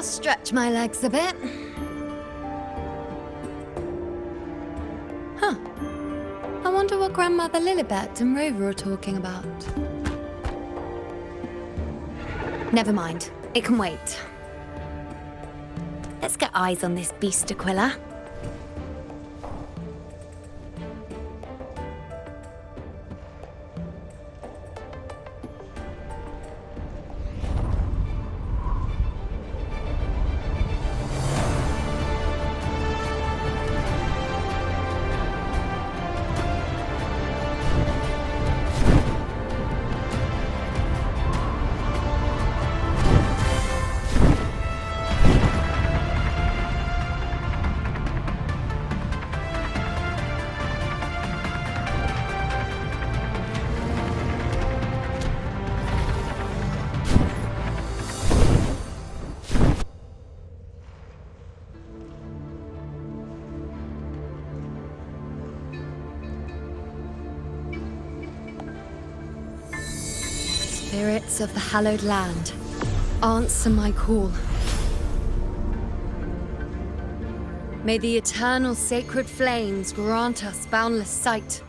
stretch my legs a bit. Huh. I wonder what Grandmother Lilibet and Rover are talking about. Never mind. It can wait. Let's get eyes on this beast, Aquila. Spirits of the hallowed land, answer my call. May the eternal sacred flames grant us boundless sight.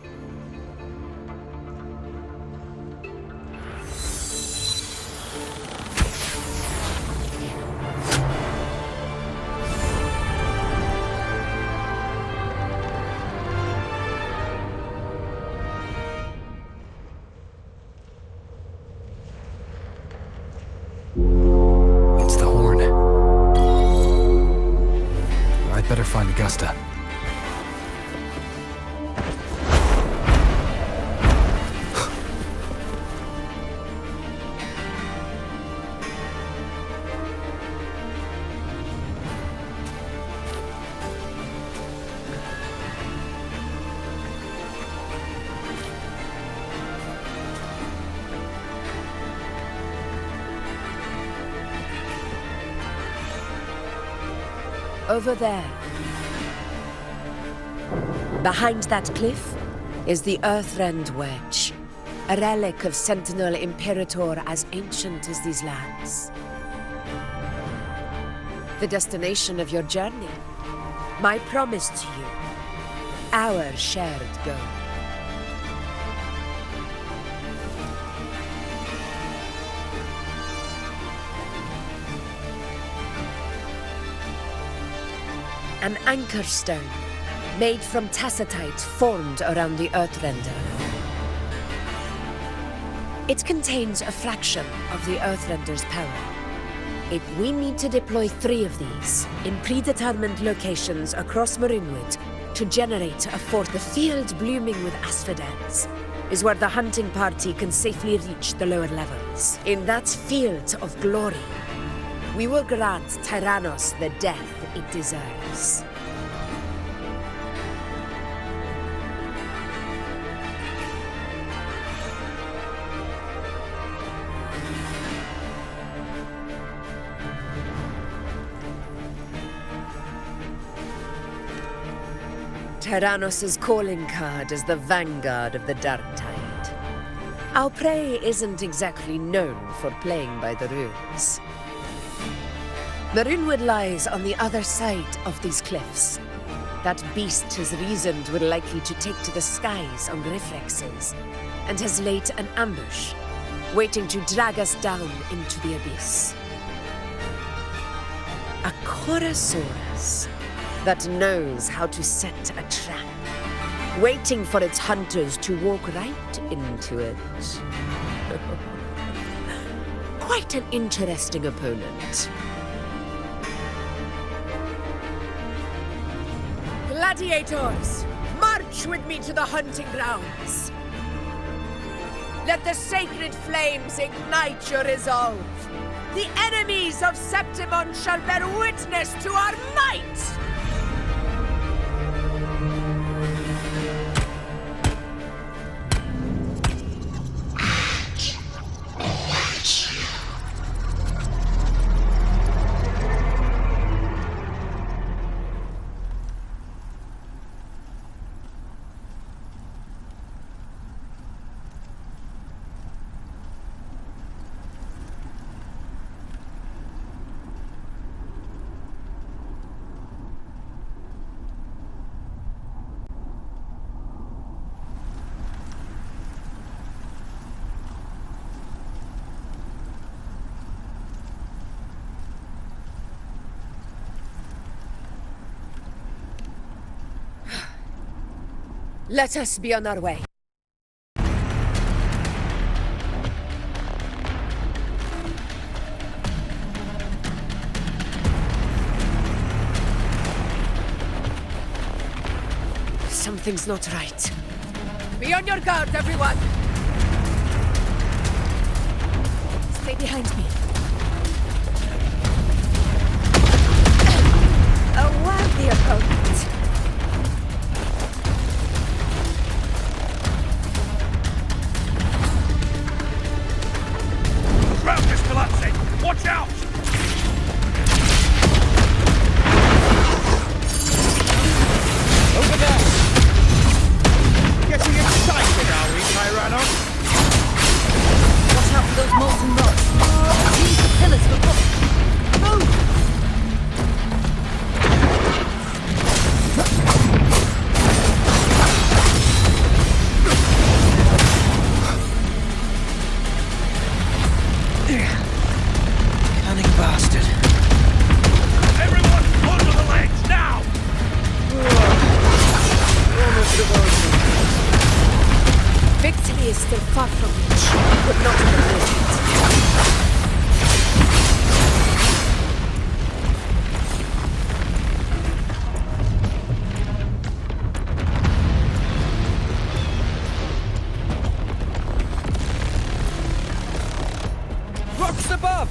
Better find Augusta. Over there. Behind that cliff is the Earthrend Wedge, a relic of Sentinel Imperator as ancient as these lands. The destination of your journey, my promise to you, our shared goal. An anchor stone, made from tacitite formed around the Earthrender. It contains a fraction of the Earthrender's power. We need to deploy 3 of these in predetermined locations across Marinwood to generate a fort. The field blooming with asphodels is where the hunting party can safely reach the lower levels. In that field of glory, we will grant Tyrannos the death it deserves. Tyrannos' calling card is the vanguard of the Dark Tide. Our prey isn't exactly known for playing by the rules. Marinwood lies on the other side of these cliffs. That beast has reasoned we're likely to take to the skies on reflexes, and has laid an ambush, waiting to drag us down into the abyss. A Chorosaurus that knows how to set a trap, waiting for its hunters to walk right into it. Quite an interesting opponent. Gladiators, march with me to the hunting grounds. Let the sacred flames ignite your resolve. The enemies of Septimon shall bear witness to our might! Let us be on our way. Something's not right. Be on your guard, everyone! Stay behind me. A worthy opponent. Round this Palazzi! Watch out! Over there! Getting excited, are we, Tyrannos? Watch out for those molten rods. Use the pillars for cover. Move! Cunning bastard. Everyone, onto the ledge, now! Almost devoted. Victory is still far from reach, but not imminent. Rocks above!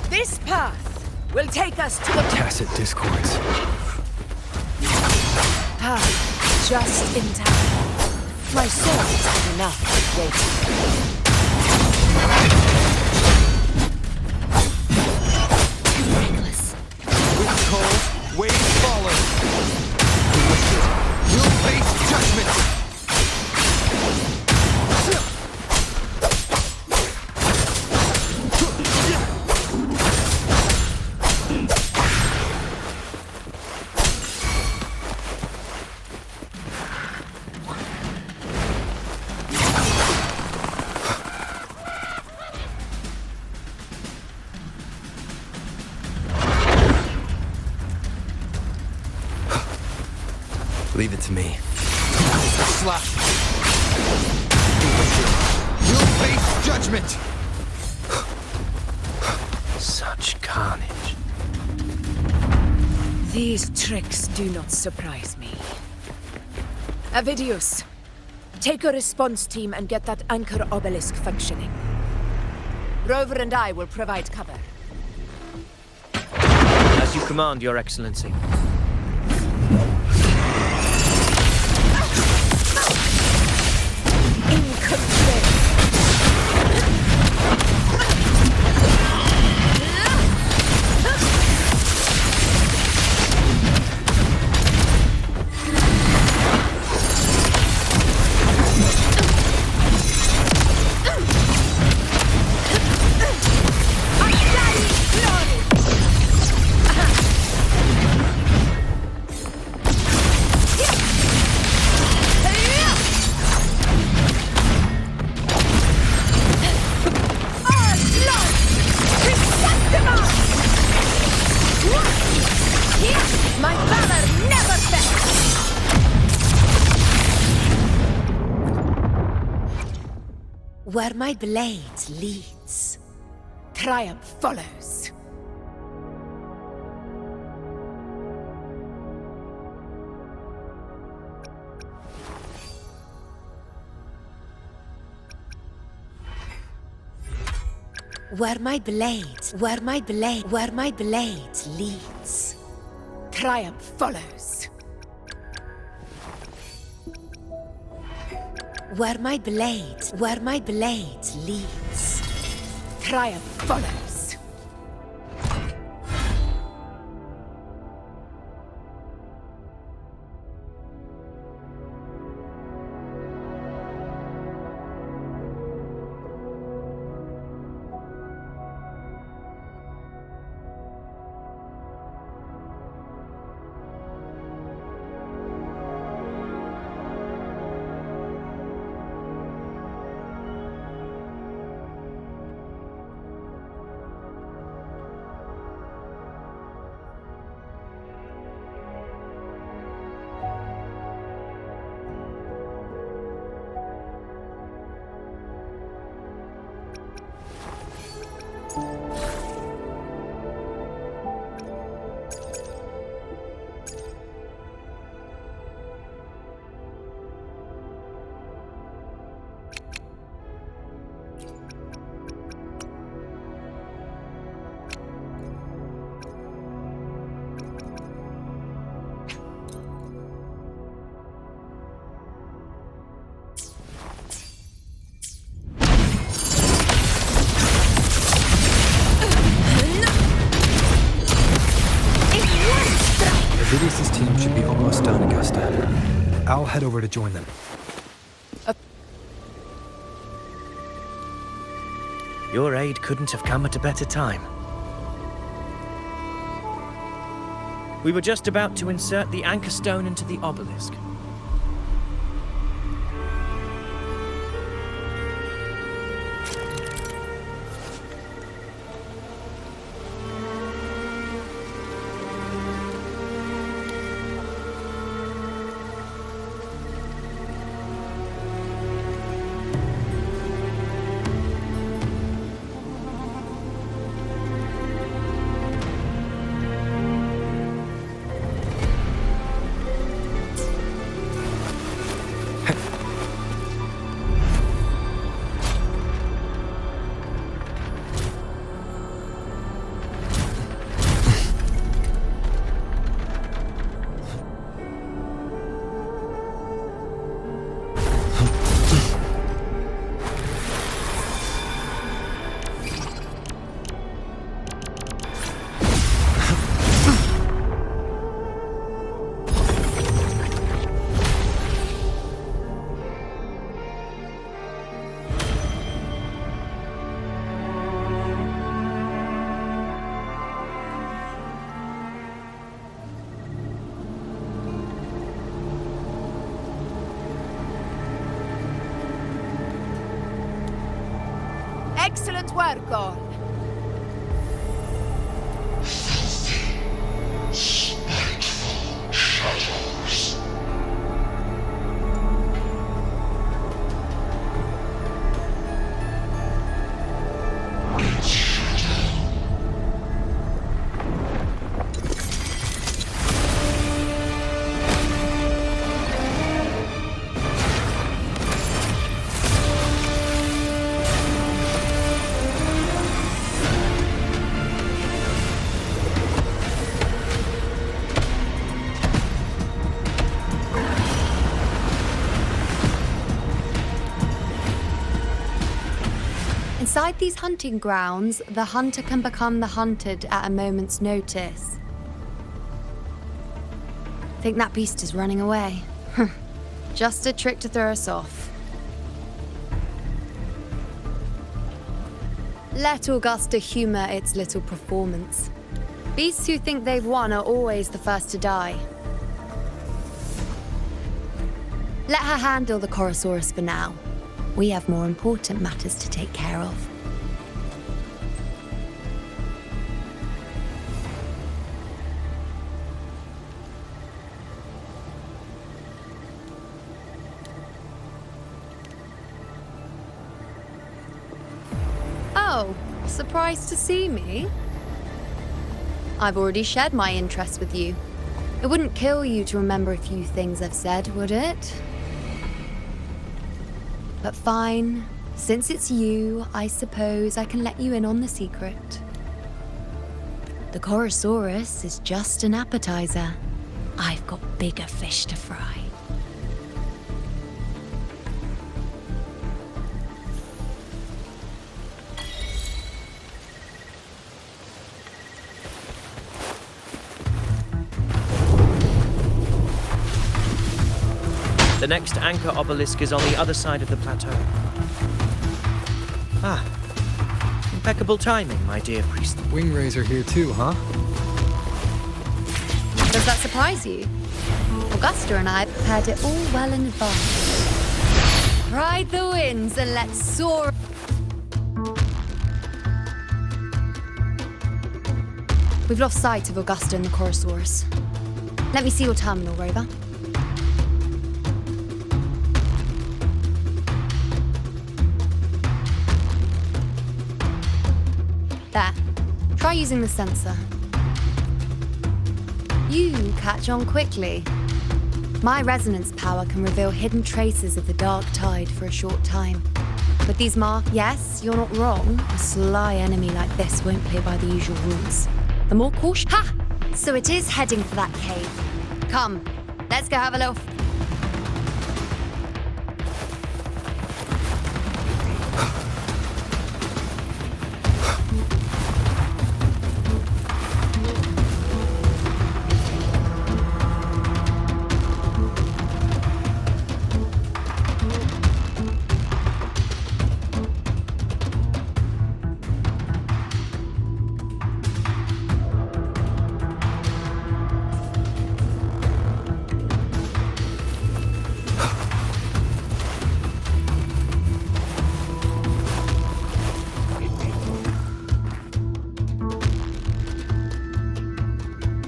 This path will take us to the Tacit discords. just in time. My swords had enough waiting. Reckless. With cold, waves follow. Who wishes will face judgment. Leave it to me. Slash. You'll face judgment. Such carnage. These tricks do not surprise me. Avidius, take a response team and get that anchor obelisk functioning. Rover and I will provide cover. As you command, Your Excellency. In control. My valor never fails! Where my blade leads, triumph follows. Where my blade leads, triumph follows. Where my blade leads, triumph follows. Vidius' team should be almost done, Augusta. I'll head over to join them. Your aid couldn't have come at a better time. We were just about to insert the anchor stone into the obelisk. Excellent work, all. Inside these hunting grounds, the hunter can become the hunted at a moment's notice. Think that beast is running away? Just a trick to throw us off. Let Augusta humor its little performance. Beasts who think they've won are always the first to die. Let her handle the Chorosaurus for now. We have more important matters to take care of. Oh, surprised to see me? I've already shared my interest with you. It wouldn't kill you to remember a few things I've said, would it? But fine, since it's you, I suppose I can let you in on the secret. The Chorosaurus is just an appetizer. I've got bigger fish to fry. The next anchor obelisk is on the other side of the plateau. Ah. Impeccable timing, my dear priest. Wingrais are here too, huh? Does that surprise you? Augusta and I prepared it all well in advance. Ride the winds and let's soar. We've lost sight of Augusta and the Chorosaurus. Let me see your terminal, Rover. There. Try using the sensor. You catch on quickly. My resonance power can reveal hidden traces of the dark tide for a short time. But these yes, you're not wrong. A sly enemy like this won't play by the usual rules. The more cautious. Ha! So it is heading for that cave. Come, let's go have a little.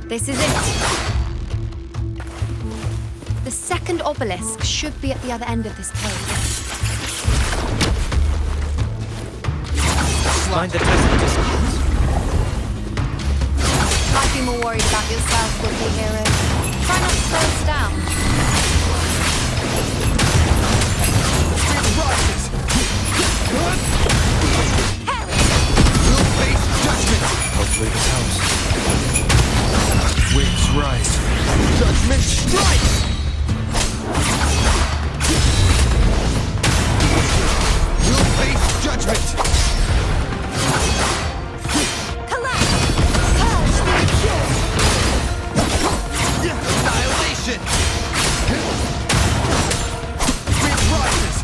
This is it. The second obelisk should be at the other end of this cave. Find the test distance. Might be more worried about yourself, rookie hero. Try not to slow us down. It rises! You'll face judgment! Hopefully this helps. Waves rise. Judgment strikes! You'll face judgment! Annihilation! Wind rises!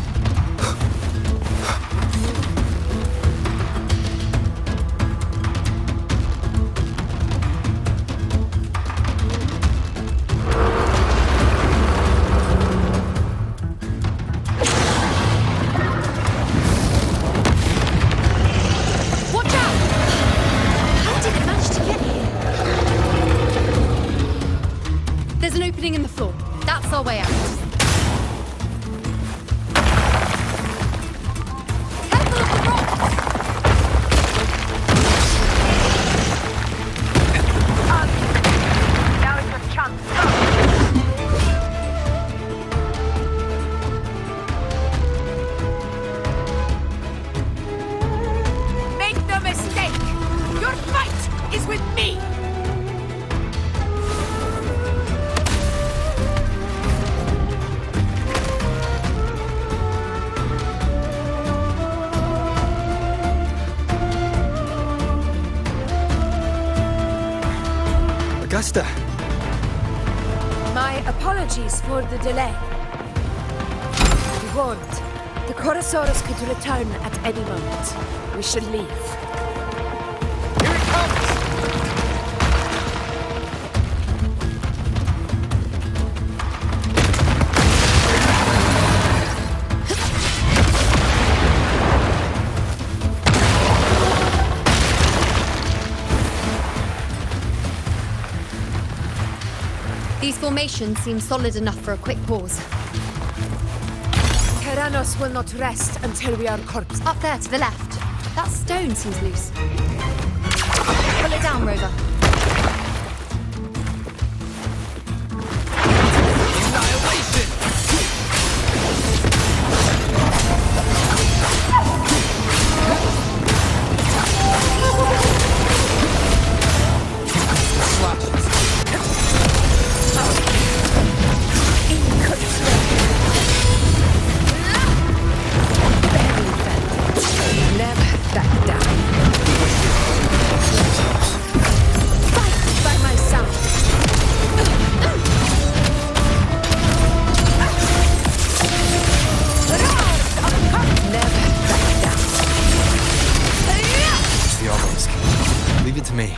Watch out! How did it manage to get here? There's an opening in the floor. That's our way out. Careful of the rocks! Now is your chance. Make no mistake! Your fight is with me! Augusta! My apologies for the delay. Be warned, the Chorosaurus could return at any moment. We should leave. Here it comes! These formations seem solid enough for a quick pause. Tyrannos will not rest until we are corpse. Up there to the left. That stone seems loose. Pull it down, Rover. Annihilation! Slashes. Never back down. to me.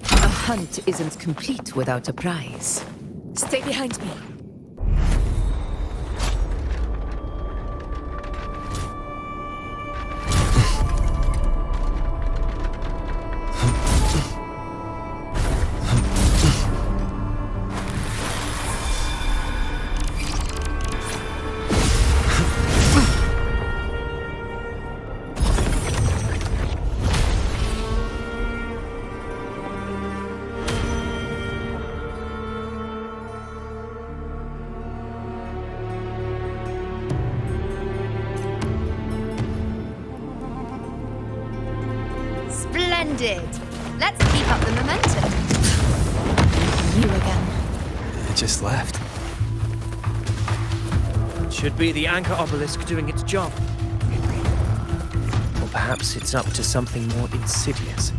A hunt isn't complete without a prize. Stay behind me. Splendid! Let's keep up the momentum. You again. It just left. Should be the anchor obelisk doing its job. Or perhaps it's up to something more insidious.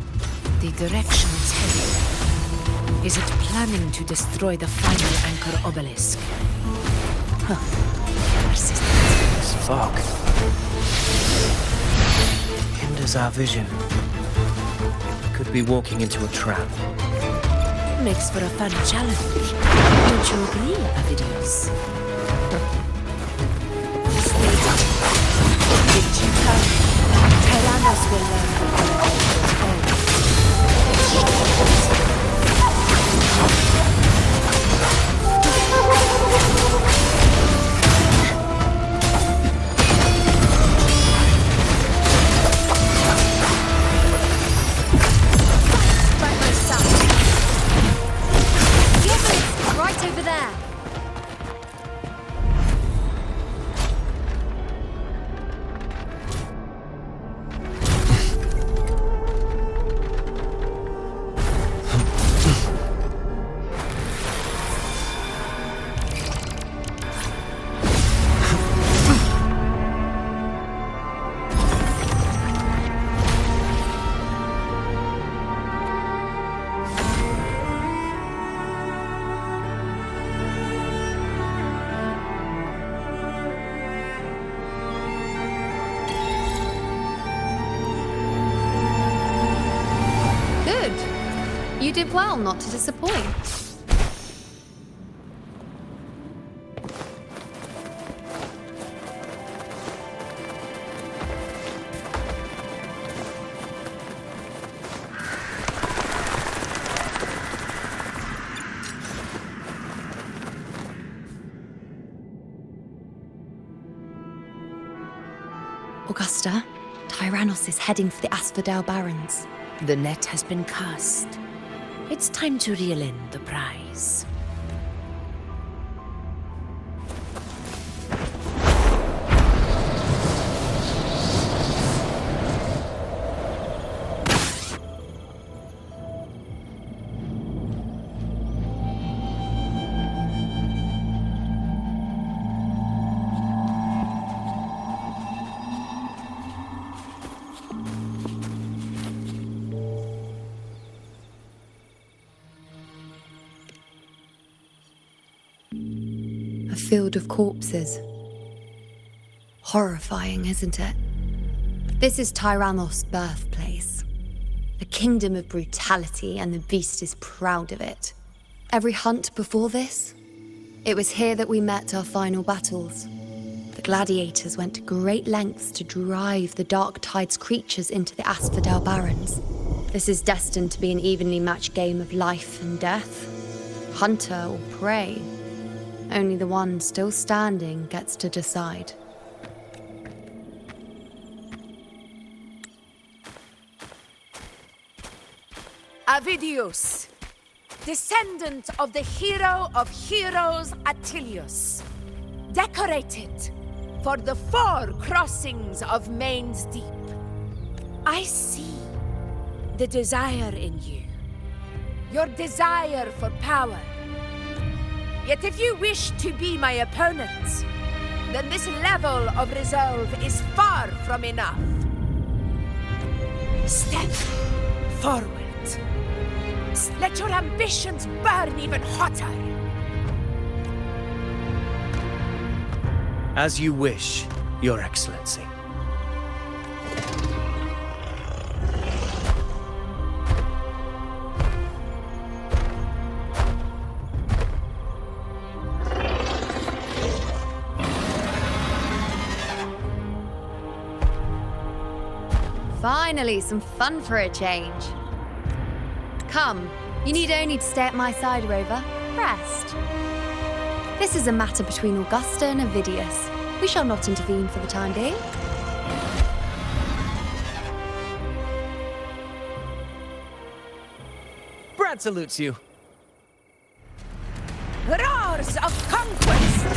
The direction it's heading. Is it planning to destroy the final anchor obelisk? Huh. Persistent. This fog hinders our vision. Could be walking into a trap. Makes for a fun challenge. Don't you agree, Avidius? Stay down. In due time, Tyrannos will learn how By my side. Yes, right over there. Good. You did well not to disappoint. Augusta, Tyrannos is heading for the Asphodel Barrens. the net has been cast. It's time to reel in the prize. A field of corpses. Horrifying, isn't it? This is Tyrannos' birthplace. A kingdom of brutality, and the beast is proud of it. Every hunt before this, it was here that we met our final battles. The gladiators went to great lengths to drive the Dark Tide's creatures into the Asphodel Barrens. This is destined to be an evenly matched game of life and death. Hunter or prey. Only the one still standing gets to decide. Avidius, descendant of the hero of heroes Attilius, decorated for the 4 crossings of Main's Deep. I see the desire in you, your desire for power. Yet if you wish to be my opponent, then this level of resolve is far from enough. Step forward. Let your ambitions burn even hotter. As you wish, Your Excellency. Finally, some fun for a change. Come, you need only to stay at my side, Rover. Rest. This is a matter between Augusta and Avidius. We shall not intervene for the time being. Brad salutes you. Roars of conquest!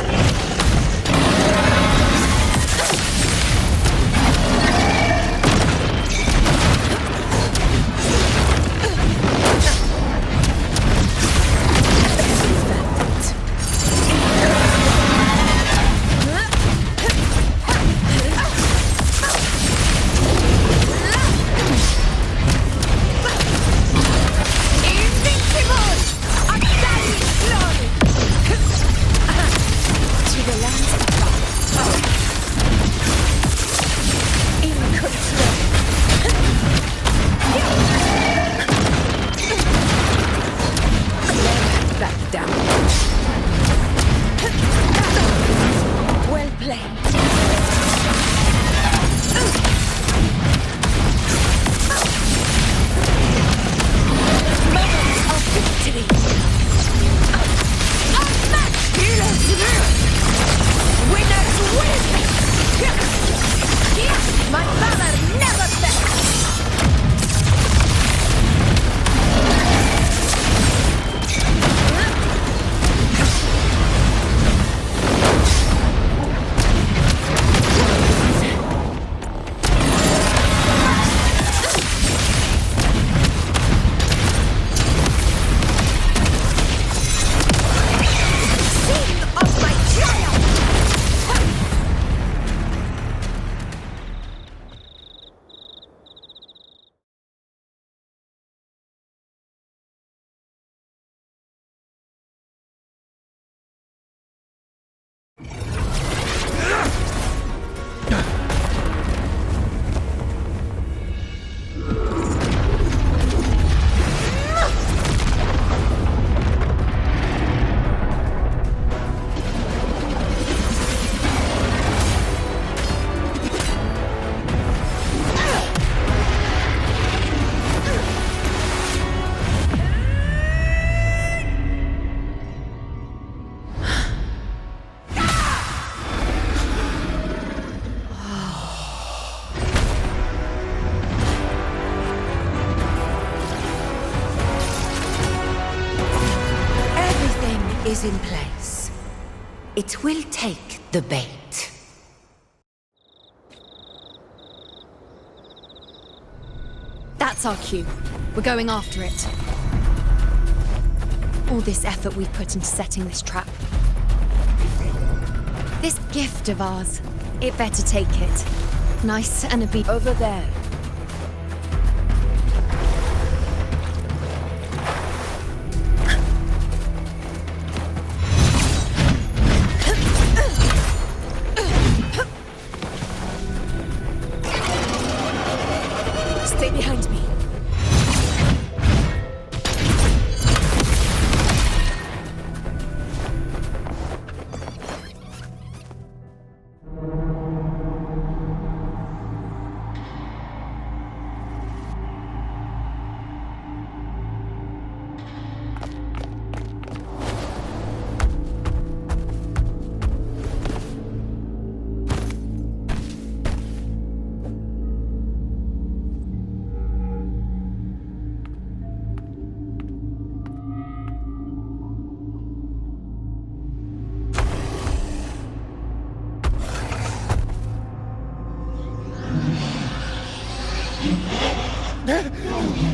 Is in place. It will take the bait. That's our cue. We're going after it. All this effort we've put into setting this trap. This gift of ours, it better take it. Nice and a beat. Over there. Stay behind me.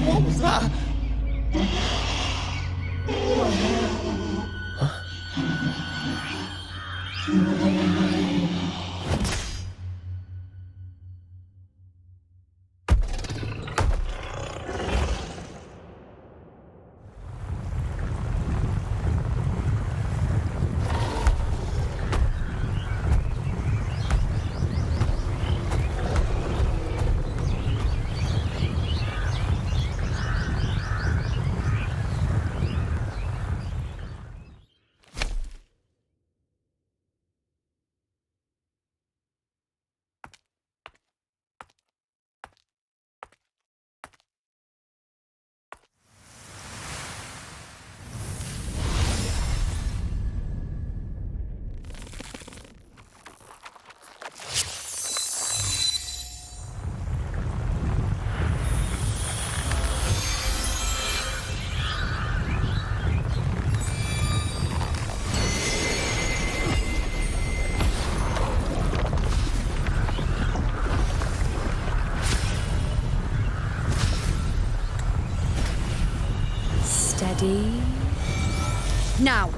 What was that? Ready? Now!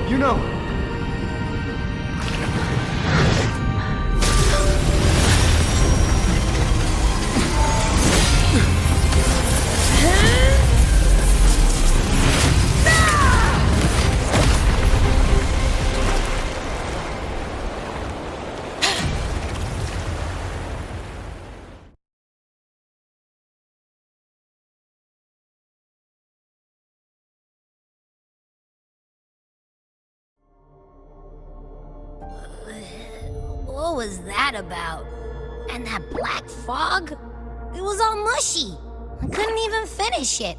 You know. What was that about? And that black fog? It was all mushy. I couldn't even finish it.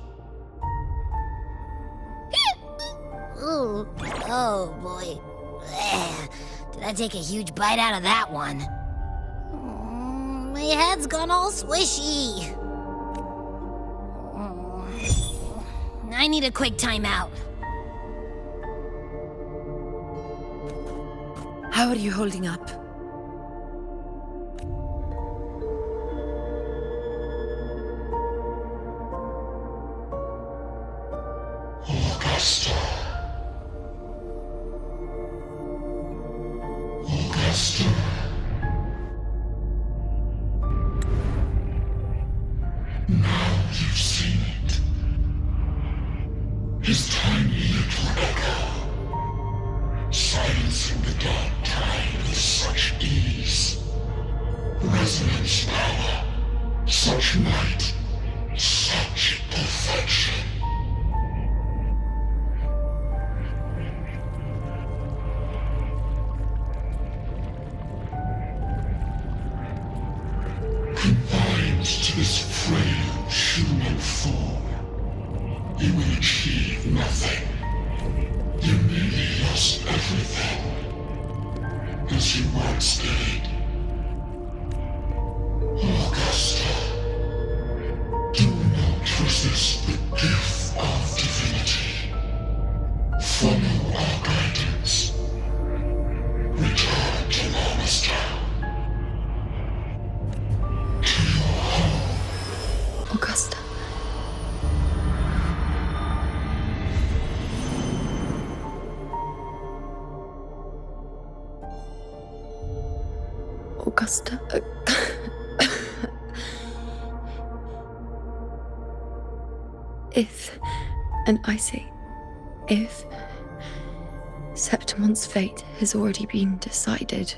Ooh, oh boy. Did I take a huge bite out of that one? My head's gone all swishy. I need a quick timeout. How are you holding up? Augusta. Augusta. Now you've seen it. His tiny little echo, silencing the dark tide with such ease. Resonance power, such might, such perfection. Confined to this frail human form, you will achieve nothing. You nearly lost everything, as you once did. Augusta, do not resist the gift of divinity. Follow our guidance. Return to Lamastown. To your home. Augusta. Augusta. If, and I say, if Septimon's fate has already been decided,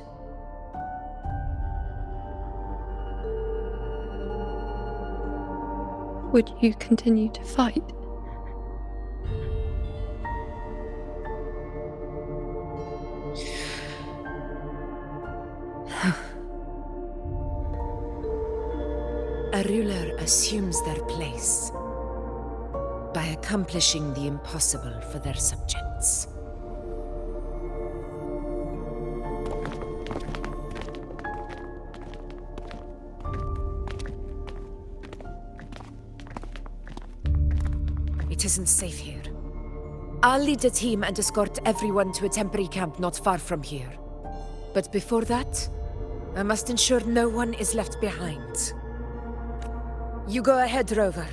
would you continue to fight? A ruler assumes their place by accomplishing the impossible for their subjects. It isn't safe here. I'll lead a team and escort everyone to a temporary camp not far from here. But before that, I must ensure no one is left behind. You go ahead, Rover.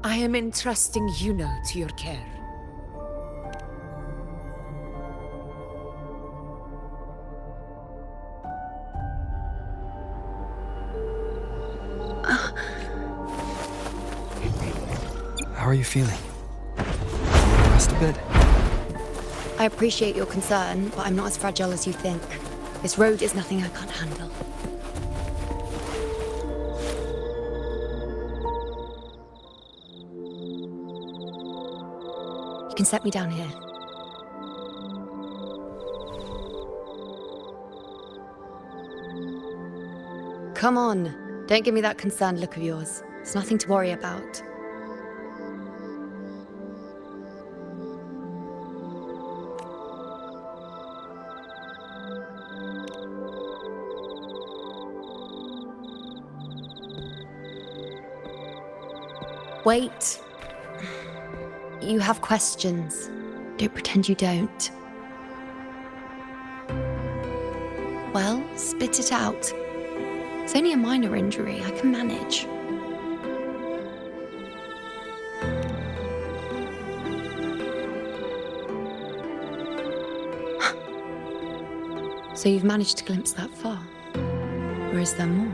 I am entrusting Yuno to your care. How are you feeling? Rest a bit? I appreciate your concern, but I'm not as fragile as you think. This road is nothing I can't handle. You can set me down here. come on. Don't give me that concerned look of yours. It's nothing to worry about. Wait. You have questions. Don't pretend you don't. Well, spit it out. It's only a minor injury. I can manage. So you've managed to glimpse that far? Or is there more?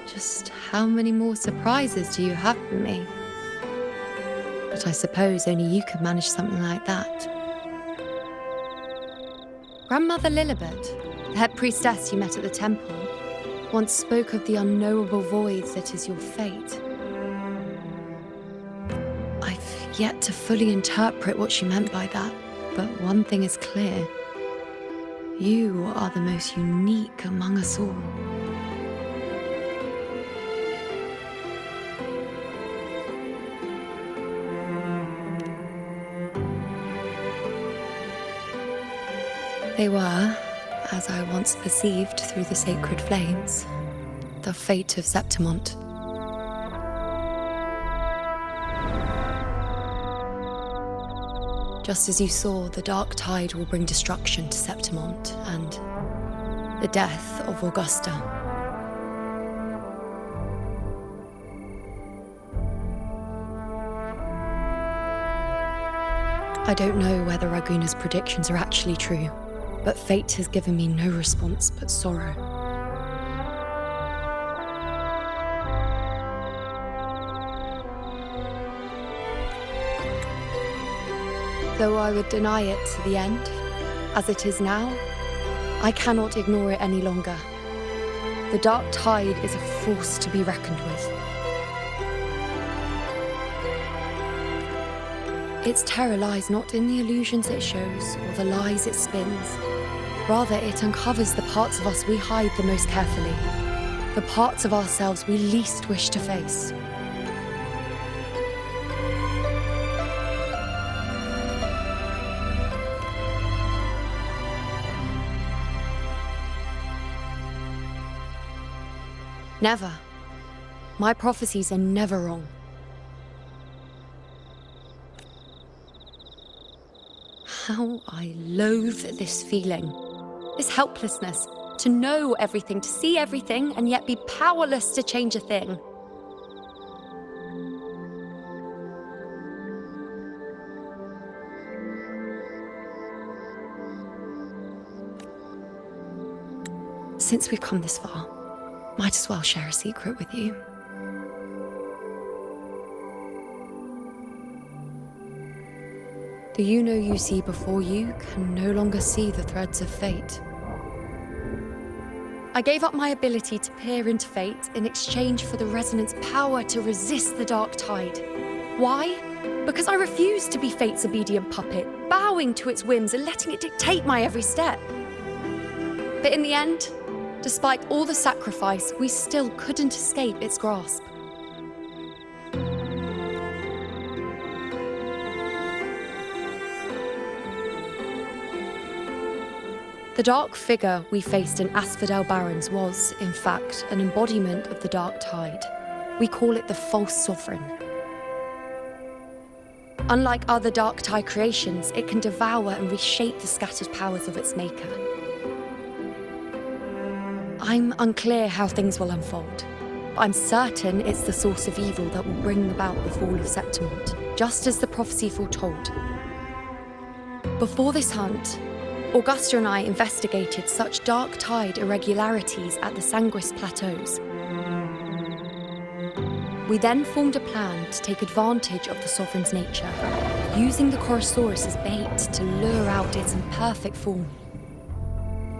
Just how many more surprises do you have for me? But I suppose only you could manage something like that. Grandmother Lilibet, the head priestess you met at the temple, once spoke of the unknowable void that is your fate. I've yet to fully interpret what she meant by that, but one thing is clear. You are the most unique among us all. They were, as I once perceived through the sacred flames, the fate of Septimont. Just as you saw, the dark tide will bring destruction to Septimont and the death of Augusta. I don't know whether Raguna's predictions are actually true. But fate has given me no response but sorrow. Though I would deny it to the end, as it is now, I cannot ignore it any longer. The dark tide is a force to be reckoned with. Its terror lies not in the illusions it shows or the lies it spins. Rather, it uncovers the parts of us we hide the most carefully, the parts of ourselves we least wish to face. Never. My prophecies are never wrong. How I loathe this feeling. This helplessness, to know everything, to see everything, and yet be powerless to change a thing. Since we've come this far, might as well share a secret with you. The you see before you can no longer see the threads of fate. I gave up my ability to peer into fate in exchange for the resonance power to resist the dark tide. Why? Because I refused to be fate's obedient puppet, bowing to its whims and letting it dictate my every step. But in the end, despite all the sacrifice, we still couldn't escape its grasp. The dark figure we faced in Asphodel Barrens was, in fact, an embodiment of the dark tide. We call it the false sovereign. Unlike other dark tide creations, it can devour and reshape the scattered powers of its maker. I'm unclear how things will unfold, but I'm certain it's the source of evil that will bring about the fall of Septimont, just as the prophecy foretold. Before this hunt, Augusta and I investigated such dark tide irregularities at the Sanguis Plateaus. We then formed a plan to take advantage of the Sovereign's nature, using the Chorosaurus as bait to lure out its imperfect form.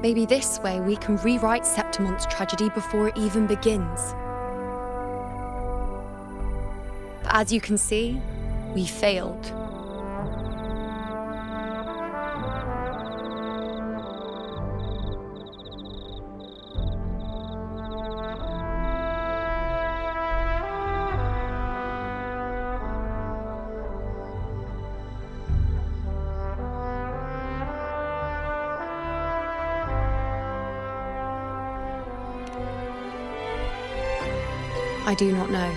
Maybe this way we can rewrite Septimont's tragedy before it even begins. But as you can see, we failed. I do not know.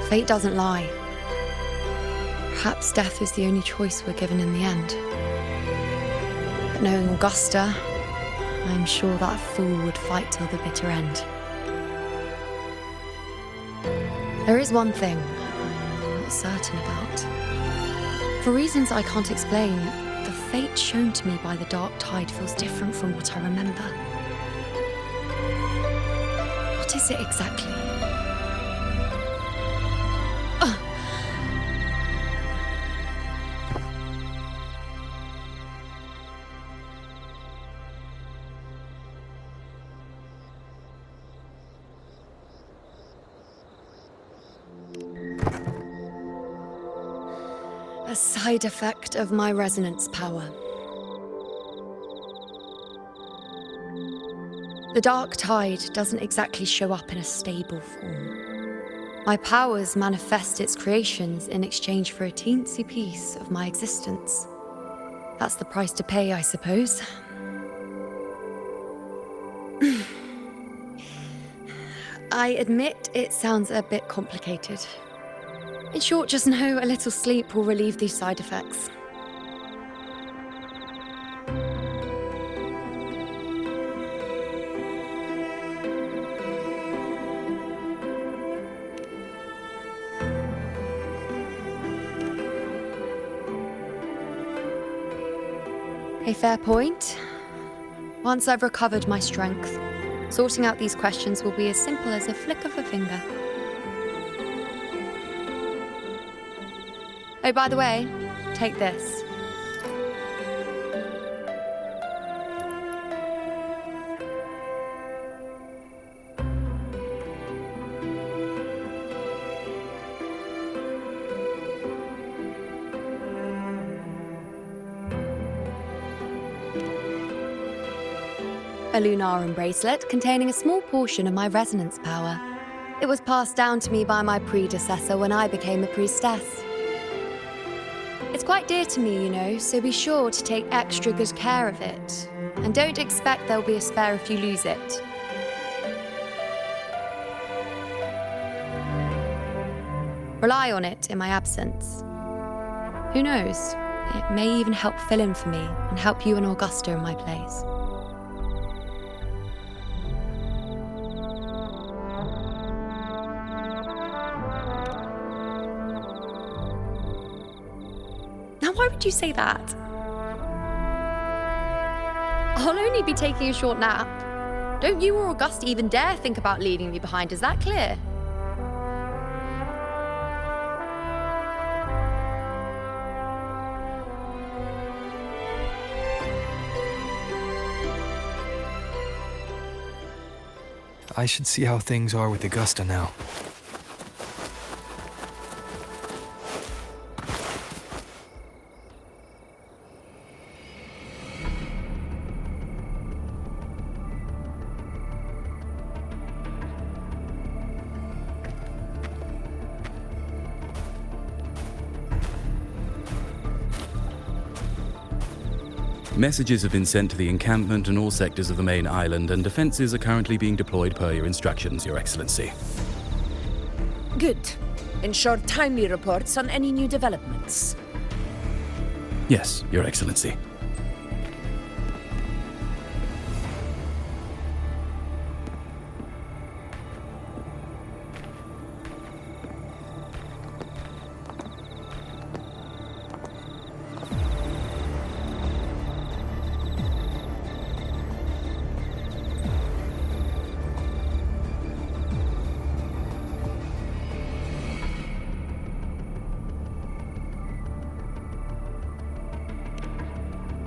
Fate doesn't lie. Perhaps death is the only choice we're given in the end. But knowing Augusta, I'm sure that fool would fight till the bitter end. There is one thing I'm not certain about. For reasons I can't explain, the fate shown to me by the Dark Tide feels different from what I remember. What is it exactly? A side effect of my resonance power. The Dark Tide doesn't exactly show up in a stable form. My powers manifest its creations in exchange for a teensy piece of my existence. That's the price to pay, I suppose. I admit it sounds a bit complicated. In short, just know a little sleep will relieve these side effects. A fair point. Once I've recovered my strength, sorting out these questions will be as simple as a flick of a finger. Oh, by the way, take this. A Lunarum bracelet containing a small portion of my resonance power. It was passed down to me by my predecessor when I became a priestess. It's quite dear to me, you know, so be sure to take extra good care of it. And don't expect there'll be a spare if you lose it. Rely on it in my absence. Who knows? It may even help fill in for me and help you and Augusta in my place. Why would you say that? I'll only be taking a short nap. Don't you or Augusta even dare think about leaving me behind, is that clear? I should see how things are with Augusta now. Messages have been sent to the encampment and all sectors of the main island, and defenses are currently being deployed per your instructions, Your Excellency. Good. Ensure timely reports on any new developments. Yes, Your Excellency.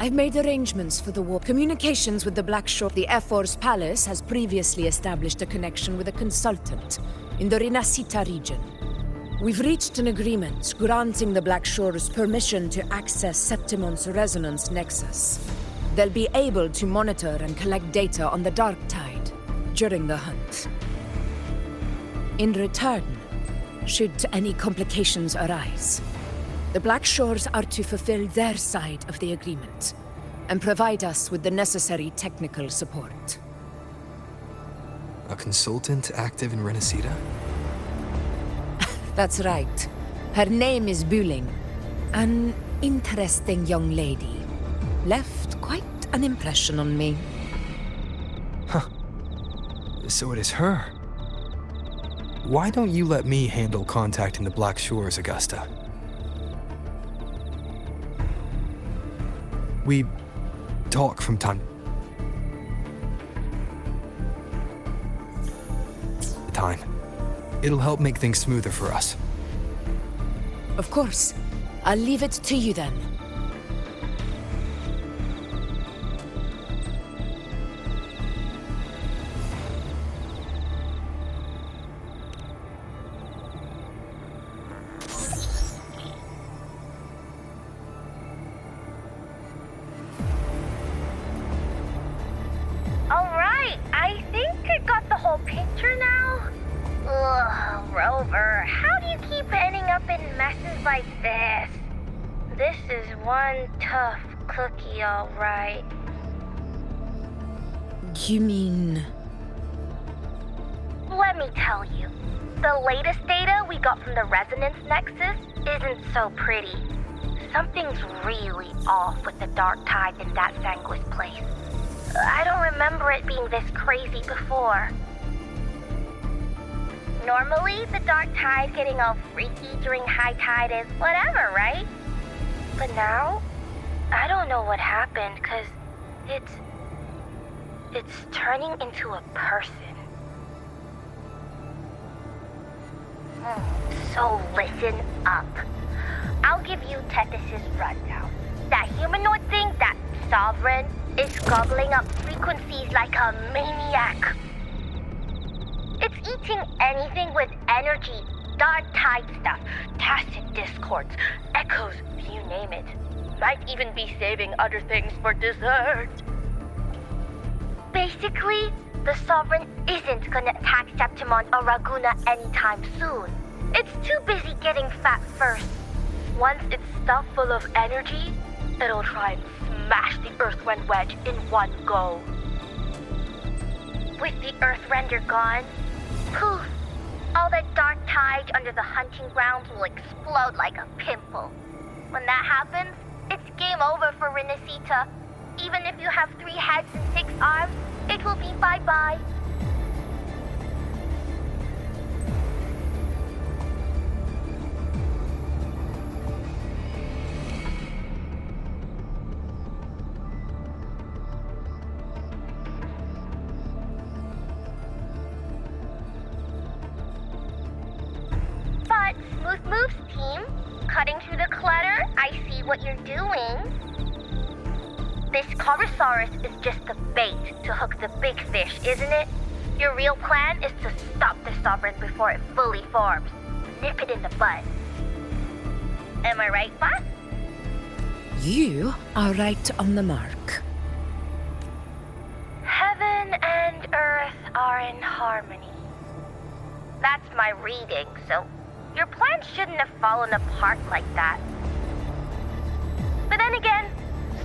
I've made arrangements for the war. Communications with the Black Shore. The Air Force Palace has previously established a connection with a consultant in the Rinascita region. We've reached an agreement granting the Black Shore's permission to access Septimon's resonance nexus. They'll be able to monitor and collect data on the Dark Tide during the hunt. In return, should any complications arise, the Black Shores are to fulfill their side of the agreement and provide us with the necessary technical support. A consultant active in Renacita? That's right. Her name is Buling. An interesting young lady. Left quite an impression on me. So it is her. Why don't you let me handle contacting the Black Shores, Augusta? We talk from time to time. It'll help make things smoother for us. Of course. I'll leave it to you then. Alright, I think I got the whole picture now. Ugh, Rover, how do you keep ending up in messes like this? This is one tough cookie, alright. You mean... Let me tell you, the latest data we got from the resonance nexus isn't so pretty. Something's really off with the dark tide in that Sanguis place. I don't remember it being this crazy before. Normally, the dark tide getting all freaky during high tide is whatever, right? But now, I don't know what happened, because it's turning into a person. So listen up. I'll give you Tethys' rundown. That humanoid thing, that Sovereign, is gobbling up frequencies like a maniac. It's eating anything with energy, dark tide stuff, tacit discords, echoes, you name it. Might even be saving other things for dessert. Basically, the Sovereign isn't gonna attack Septimon or Raguna anytime soon. It's too busy getting fat first. Once it's stuffed full of energy, it'll try and smash the Earthrend wedge in one go. With the Earthrender gone, poof, all that dark tide under the hunting grounds will explode like a pimple. When that happens, it's game over for Renacita. Even if you have 3 heads and 6 arms, it will be bye-bye. But Smooth Moves team, cutting through the clutter, I see what you're doing. This Corosaurus is just the bait to hook the big fish, isn't it? Your real plan is to stop the Sovereign before it fully forms. Nip it in the bud. Am I right, boss? You are right on the mark. Heaven and Earth are in harmony. That's my reading, so your plan shouldn't have fallen apart like that. But then again,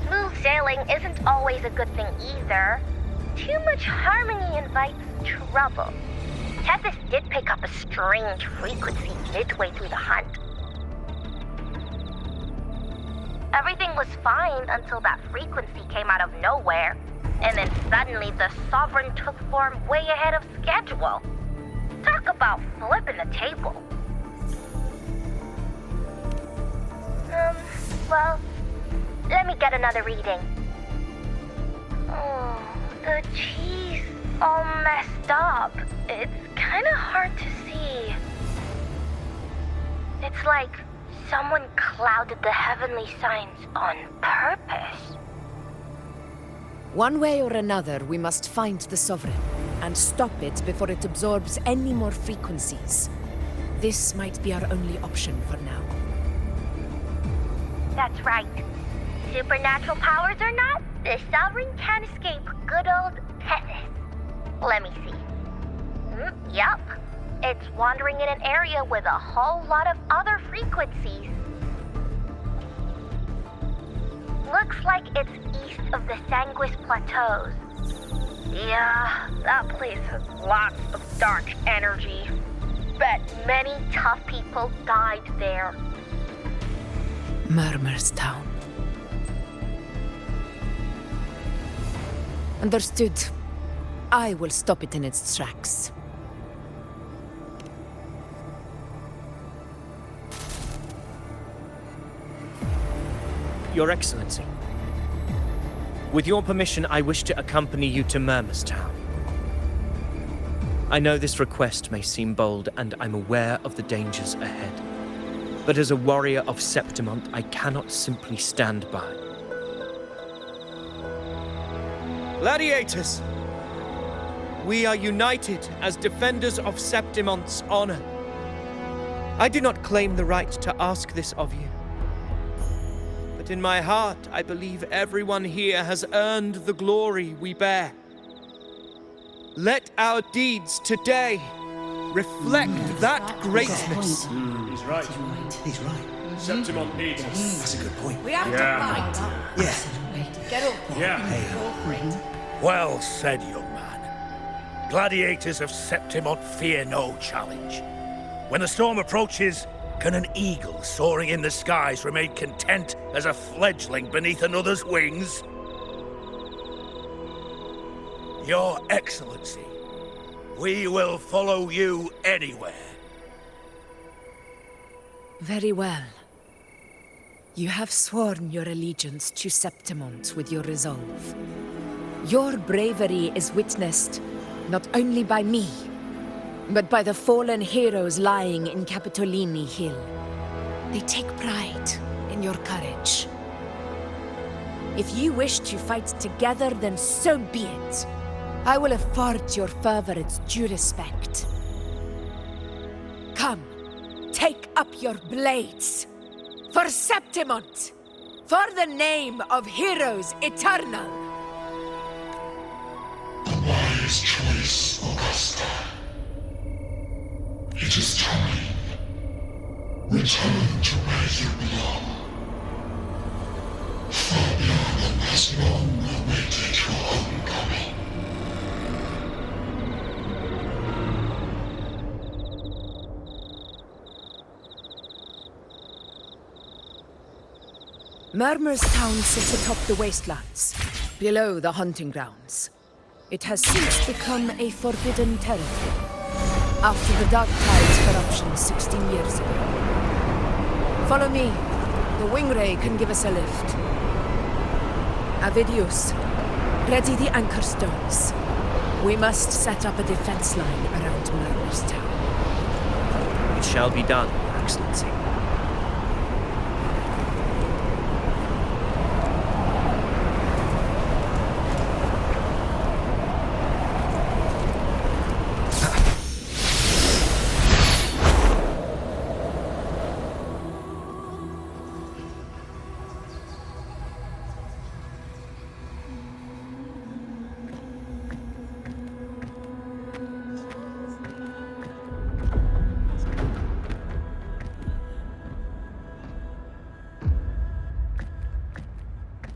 smooth sailing isn't always a good thing either. Too much harmony invites trouble. Tethys did pick up a strange frequency midway through the hunt. Everything was fine until that frequency came out of nowhere, and then suddenly the Sovereign took form way ahead of schedule. Talk about flipping the table. Well, let me get another reading. Oh, the cheese all messed up. It's kind of hard to see. It's like someone clouded the heavenly signs on purpose. One way or another, we must find the Sovereign and stop it before it absorbs any more frequencies. This might be our only option for now. That's right. Supernatural powers or not, the Sovereign can't escape good old Tethys. Let me see. Yup. It's wandering in an area with a whole lot of other frequencies. Looks like it's east of the Sanguis Plateaus. Yeah, that place has lots of dark energy. Bet many tough people died there. Murmur's Town. Understood. I will stop it in its tracks. Your Excellency. With your permission, I wish to accompany you to Murmur's Town. I know this request may seem bold, and I'm aware of the dangers ahead. But as a warrior of Septimont, I cannot simply stand by. Gladiators! We are united as defenders of Septimont's honor. I do not claim the right to ask this of you. But in my heart, I believe everyone here has earned the glory we bear. Let our deeds today reflect that greatness. He's right. He's right. Septimont needs us. That's a good point. We have to fight. Yeah. Get up. Yeah. Go for it. Well said, young man. Gladiators of Septimont fear no challenge. When the storm approaches, can an eagle soaring in the skies remain content as a fledgling beneath another's wings? Your Excellency, we will follow you anywhere. Very well. You have sworn your allegiance to Septimont with your resolve. Your bravery is witnessed not only by me, but by the fallen heroes lying in Capitolini Hill. They take pride in your courage. If you wish to fight together, then so be it. I will afford your fervor its due respect. Come, take up your blades. For Septimont! For the name of heroes eternal! A wise choice, Augusta. It is time. Return to where you belong. Fabian has long awaited your homecoming. Murmur's Town sits atop the wastelands, below the hunting grounds. It has since become a forbidden territory, after the Dark Tide's corruption 16 years ago. Follow me. The Wingray can give us a lift. Avidius, ready the anchor stones. We must set up a defense line around Murmur's Town. It shall be done, Your Excellency.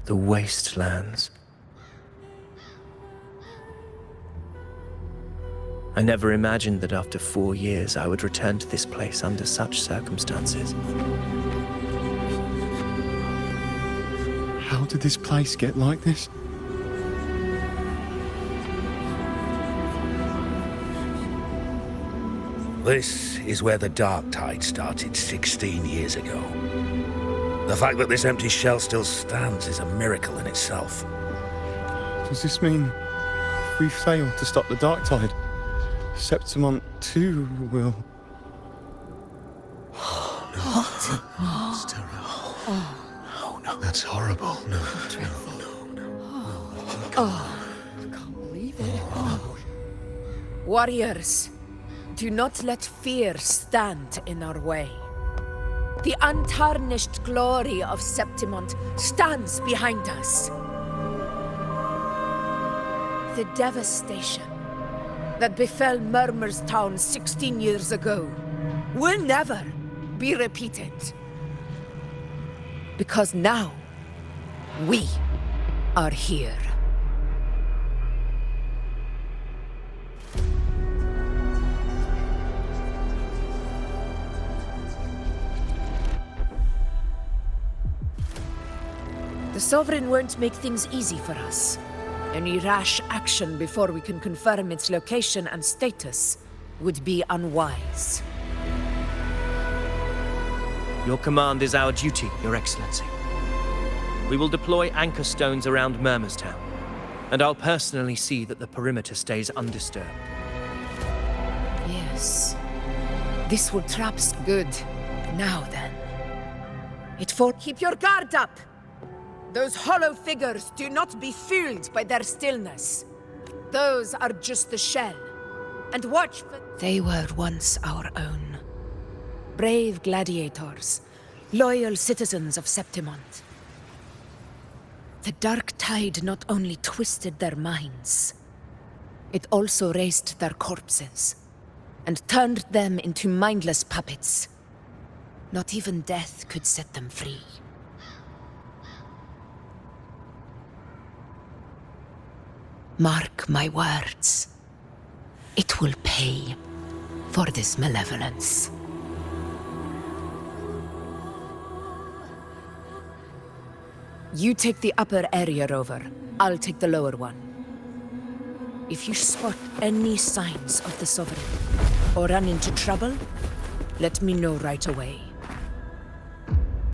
The wastelands. I never imagined that after 4 years I would return to this place under such circumstances. How did this place get like this? This is where the Dark Tide started 16 years ago. The fact that this empty shell still stands is a miracle in itself. Does this mean if we fail to stop the Dark Tide, Septimont too will... What? It's terrible. Oh, no. That's horrible. No. I can't believe it. Warriors, do not let fear stand in our way. The untarnished glory of Septimont stands behind us. The devastation that befell Murmur's Town 16 years ago will never be repeated. Because now, we are here. The Sovereign won't make things easy for us. Any rash action before we can confirm its location and status would be unwise. Your command is our duty, Your Excellency. We will deploy anchor stones around Murmurstown, and I'll personally see that the perimeter stays undisturbed. Yes. This will trap's good. Now then. Keep your guard up! Those hollow figures do not be fooled by their stillness. Those are just the shell. And watch for... They were once our own. Brave gladiators, loyal citizens of Septimont. The dark tide not only twisted their minds, it also raised their corpses and turned them into mindless puppets. Not even death could set them free. Mark my words. It will pay for this malevolence. You take the upper area, Rover. I'll take the lower one. If you spot any signs of the Sovereign, or run into trouble, let me know right away.